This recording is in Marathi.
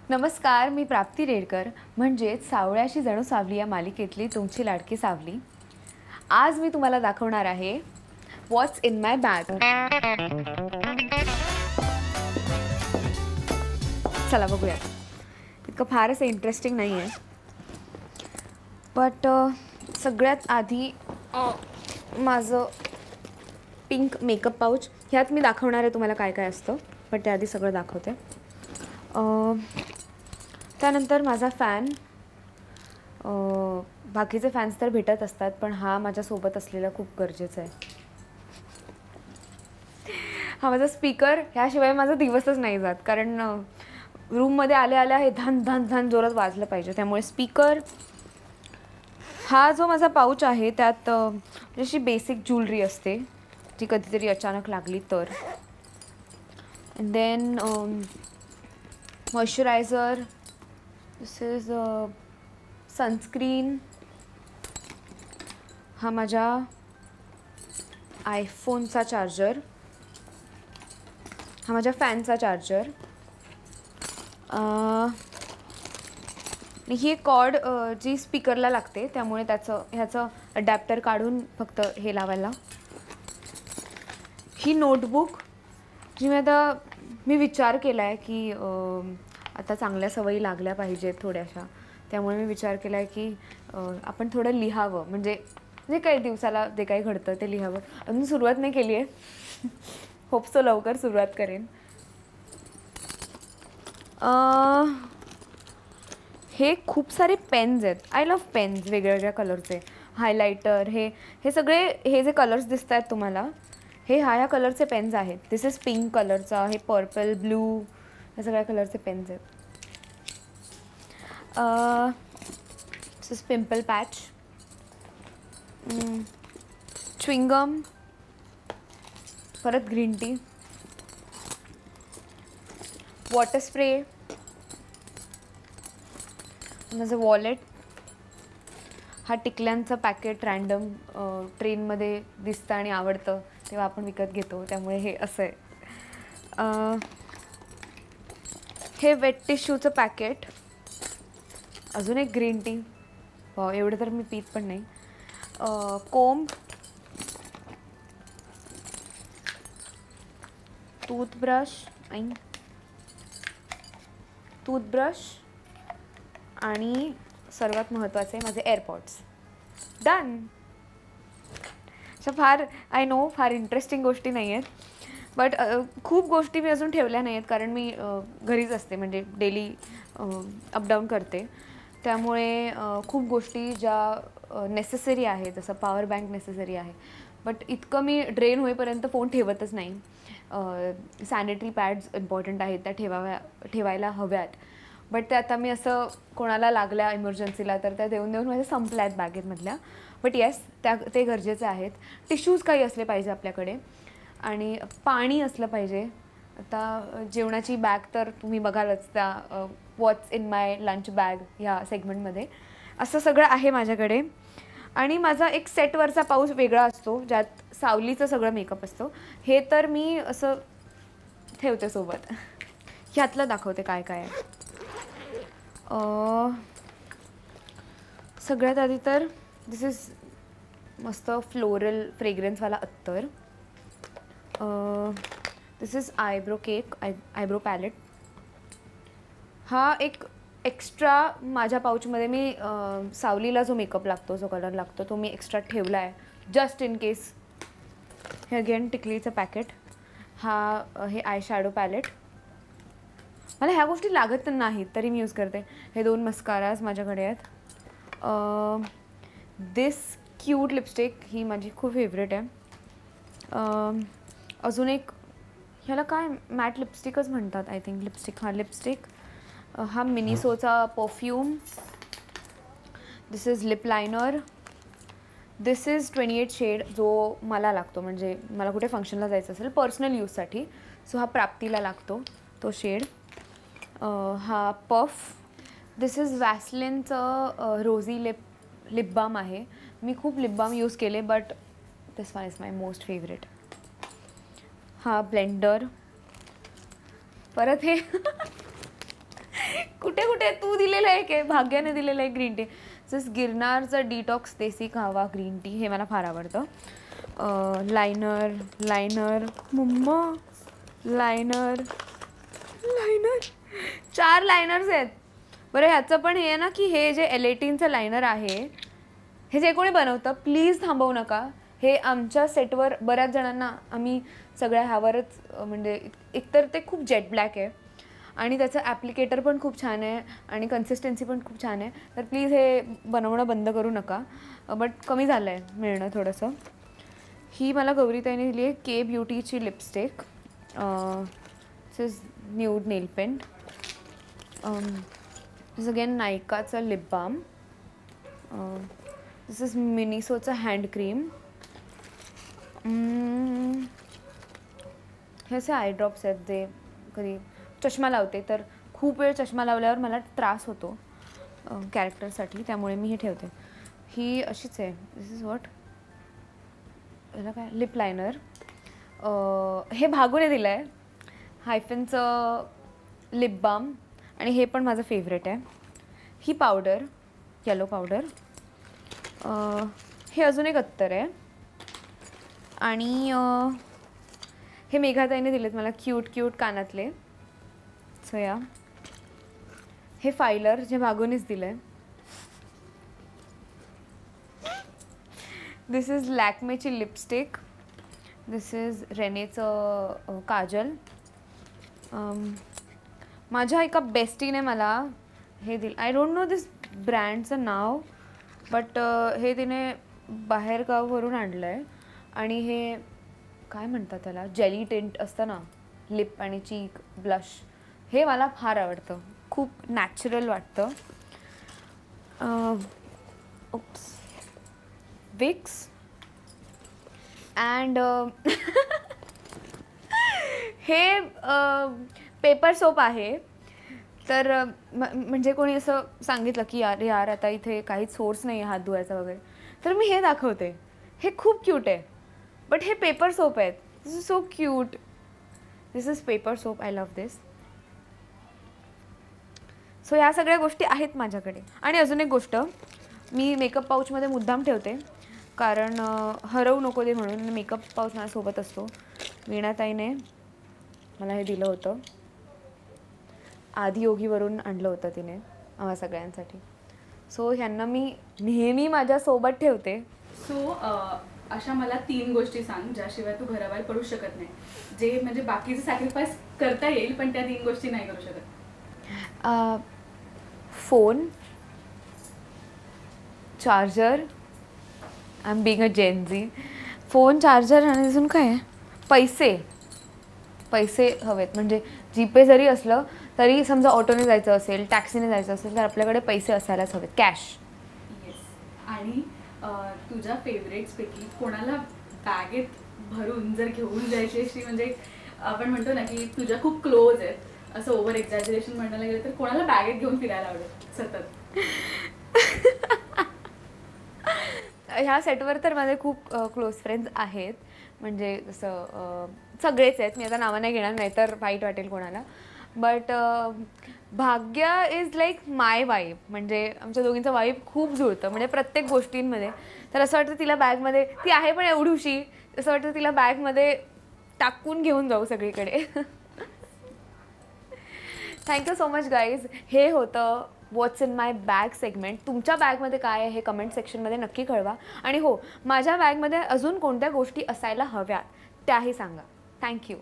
नमस्कार, मी प्राप्ती रेडकर, म्हणजेच सावळ्याशी जणू सावली या मालिकेतली तुमची लाडकी सावली. आज मी तुम्हाला दाखवणार आहे व्हॉट्स इन माय बॅग. चला बघूया. इतकं फारच इंटरेस्टिंग नाही आहे, बट सगळ्यात आधी माझं पिंक मेकअप पाऊच. ह्यात मी दाखवणार आहे तुम्हाला काय काय असतं, पण त्याआधी सगळं दाखवते. त्यानंतर माझा फॅन. बाकीचे फॅन्स तर भेटत असतात, पण हा माझ्यासोबत असलेला खूप गरजेचा आहे. हा माझा स्पीकर. ह्याशिवाय माझा दिवसच नाही जात, कारण रूममध्ये आल्या आल्या हे धन धन धन जोरात वाजलं पाहिजे. त्यामुळे स्पीकर. हा जो माझा पाऊच आहे त्यात जशी बेसिक ज्वेलरी असते जी कधीतरी अचानक लागली तर. And then moisturiser. This is sunscreen. हा माझ्या आयफोनचा चार्जर. हा माझ्या फॅनचा चार्जर. ही कॉर्ड जी स्पीकरला लागते, त्यामुळे ह्याचं अडॅप्टर काढून फक्त हे लावायला. ही नोटबुक जी मी विचार केला आहे की आता चांगल्या सवयी लागल्या पाहिजेत थोड्याशा. त्यामुळे मी विचार केला आहे की आपण थोडं लिहावं, म्हणजे जे काही दिवसाला जे काही घडतं ते लिहावं. अजून सुरुवात नाही केली आहे. होप सो लवकर सुरुवात करेन. हे खूप सारे पेन्स आहेत. आय लव्ह पेन्स, वेगळ्या वेगळ्या कलरचे. हायलायटर. हे सगळे हे जे कलर्स दिसत आहेत तुम्हाला, हे ह्या कलरचे पेन्स आहेत. दिस इज पिंक कलरचा, हे पर्पल, ब्लू, या सगळ्या कलरचे पेन्स आहेत. This is pimple patch. Chewing gum. परत ग्रीन टी. Water spray. माझं वॉलेट. हा टिकल्यांचं पॅकेट रँडम ट्रेनमध्ये दिसतं आणि आवडतं तेव्हा आपण विकत घेतो, त्यामुळे हे असं आहे. हे वेट टिश्यूचं पॅकेट. अजून एक ग्रीन टी. एवढं तर मी पीत पण नाही. कोंब. टूथब्रश आणि सर्वात महत्त्वाचे माझे एअरपॉड्स. डन. फार फार इंटरेस्टिंग गोष्टी नाही आहेत, बट खूप गोष्टी मी अजून ठेवल्या नाही आहेत, कारण मी घरीच असते, म्हणजे डेली अपडाऊन करते. त्यामुळे खूप गोष्टी ज्या नेसेसरी आहेत, जसं पॉवर बँक नेसेसरी आहे, बट इतकं मी ड्रेन होईपर्यंत फोन ठेवतच नाही. सॅनिटरी पॅड्स इम्पॉर्टंट आहेत, त्या ठेवायला हव्यात, बट ते आता मी असं कोणाला लागल्या इमर्जन्सीला तर त्या देऊन माझ्या संपल्या आहेत बॅगेतमधल्या. बट येस, ते गरजेचे आहेत. टिश्यूज काही असले पाहिजे आपल्याकडे, आणि पाणी असलं पाहिजे. आता जेवणाची बॅग तर तुम्ही बघालच त्या व्हॉट्स इन माय लंच बॅग ह्या सेगमेंटमध्ये. असं सगळं आहे माझ्याकडे. आणि माझा एक सेटवरचा पाऊच वेगळा असतो, ज्यात सावलीचं सगळं मेकअप असतो. हे तर मी असं ठेवते सोबत. ह्यातलं दाखवते काय काय आहे. सगळ्यात आधी तर दिस इज मस्त फ्लोरल फ्रेग्रन्सवाला अत्तर. This is eyebrow cake, eyebrow palette. हा एक एक्स्ट्रा माझ्या पाऊचमध्ये मी सावलीला जो मेकअप लागतो, जो कलर लागतो, तो मी एक्स्ट्रा ठेवला आहे जस्ट इन केस. हे अगेन टिकलीचं पॅकेट. हे आय शॅडो पॅलेट. मला ह्या गोष्टी लागत नाहीत तरी मी यूज करते. हे 2 मस्काराज माझ्याकडे आहेत. दिस क्यूट लिपस्टिक, ही माझी खूप फेवरेट आहे. अजून एक, ह्याला काय मॅट लिपस्टिकच म्हणतात आय थिंक. लिपस्टिक. लिपस्टिक. हा मिनिसोचा perfume. This is lip liner. This is 28 shade, जो मला लागतो, म्हणजे मला कुठे फंक्शनला जायचं असेल पर्सनल यूजसाठी, सो हा प्राप्तीला लागतो तो शेड. हा पफ. दिस इज वॅसलिनचं रोझी लिप बाम आहे. मी खूप लिप बाम यूज केले, but this one is my most favourite. हा ब्लेंडर. परत हे कुठे कुठे तू दिलेलं आहे की भाग्याने दिलेलं आहे ग्रीन टी. जस गिरनारचा डिटॉक्स देसी कावा ग्रीन टी हे मला फार आवडतं. लायनर लायनर मम्मा लायनर लायनर 4 लायनर्स आहेत. बरं ह्याचं पण हे आहे ना की हे जे L18चं लायनर आहे हे जे कोणी बनवतं प्लीज थांबवू नका. हे आमच्या सेटवर बऱ्याच जणांना आम्ही सगळ्या ह्यावरच म्हणजे एकतर ते खूप जेट ब्लॅक आहे आणि त्याचं ॲप्लिकेटर पण खूप छान आहे आणि कन्सिस्टन्सी पण खूप छान आहे. तर प्लीज हे बनवणं बंद करू नका. बट कमी झालं आहे मिळणं थोडंसं. ही मला गौरीताईने दिली आहे के ब्युटीची lipstick. This is nude nail paint. This again नायकाचं लिप बाम. दिस इज मिनिसोचं हँड क्रीम. हे असे आय ड्रॉप्स आहेत जे कधी चष्मा लावते तर खूप वेळ चष्मा लावल्यावर मला त्रास होतो कॅरेक्टरसाठी, त्यामुळे मी हे ठेवते. ही अशीच आहे. दिस इज व्हॉट याला काय लिप लायनर. हे भागूने दिलं आहे हायफेनचं लिप बाम आणि हे पण माझं फेवरेट आहे. ही पावडर येलो पावडर. हे अजून एक अत्तर आहे आणि हे मेघाताईने दिलेत मला क्यूट क्यूट कानातले. सो या हे फायलर जे भागूनच दिलं आहे. दिस इज लॅक्मेची लिपस्टिक. दिस इज रेनेचं काजल. माझ्या एका बेस्टीने मला हे दिलं. आय डोंट नो दिस ब्रँडचं नाव बट हे तिने बाहेरगाववरून आणलं आहे आणि हे काय म्हणतात त्याला जेली टिंट असतं ना लिप आणि चीक ब्लश. हे मला फार आवडतं. खूप नॅचरल वाटतं. उप्स विक्स अँड हे पेपर सोप आहे. तर म्हणजे कोणी असं सांगितलं की यार आता इथे काहीच सोर्स नाही आहे हात धुवायचा वगैरे, तर मी हे दाखवते. हे खूप क्यूट आहे बट हे पेपर सोप आहेत. This is so cute. This is paper soap. I love this. So ह्या सगळ्या गोष्टी आहेत माझ्याकडे. आणि अजून एक गोष्ट मी मेकअप पाऊचमध्ये मुद्दाम ठेवते कारण हरवू नको दे म्हणून. मेकअप पाऊच माझ्यासोबत असतो. वीणाताईने मला हे दिलं होतं. आदियोगीवरून आणलं होतं तिने आम्हा सगळ्यांसाठी. सो ह्यांना मी नेहमी माझ्यासोबत ठेवते. सो अशा मला 3 गोष्टी सांग ज्याशिवाय तू घराबाहेर पडू शकत नाही, जे म्हणजे बाकीचे सॅक्रिफाईस करता येईल पण त्या 3 गोष्टी नाही करू शकत. Phone, charger. I am being a Gen Z. Phone, charger आणि अजून काय पैसे. पैसे हवेत. म्हणजे जीपे जरी असलं तरी समजा ऑटोने जायचं असेल टॅक्सीने जायचं असेल तर आपल्याकडे पैसे असायलाच हवेत. कॅश. येस. आणि तुझ्या फेवरेट्सपैकी कोणाला बॅगेत भरून जर घेऊन जायची अशी म्हणजे आपण म्हणतो ना की तुझ्या खूप क्लोज आहेत असं ओव्हर एक्झॅजरेशन म्हणायला गेलं तर कोणाला बॅगेत घेऊन फिरायला आवडेल सतत? ह्या सेटवर तर माझे खूप क्लोज फ्रेंड्स आहेत. म्हणजे जसं सगळेच आहेत. मी आता नावं नाही घेणार नाही तर वाईट वाटेल कोणाला. बट भाग्य इज लाईक माय वाईब. म्हणजे आमच्या दोघींचं वाईब खूप जुळतं म्हणजे प्रत्येक गोष्टींमध्ये. तर असं वाटतं तिला बॅगमध्ये ती आहे पण एवढीशी असं वाटतं तिला बॅगमध्ये टाकून घेऊन जाऊ सगळीकडे. Thank you so much guys. हे होतं व्हॉट्स इन माय बॅग सेगमेंट. तुमच्या बॅगमध्ये काय आहे हे कमेंट सेक्शनमध्ये नक्की कळवा. आणि हो माझ्या बॅगमध्ये अजून कोणत्या गोष्टी असायला हव्यात त्याही सांगा. थँक्यू.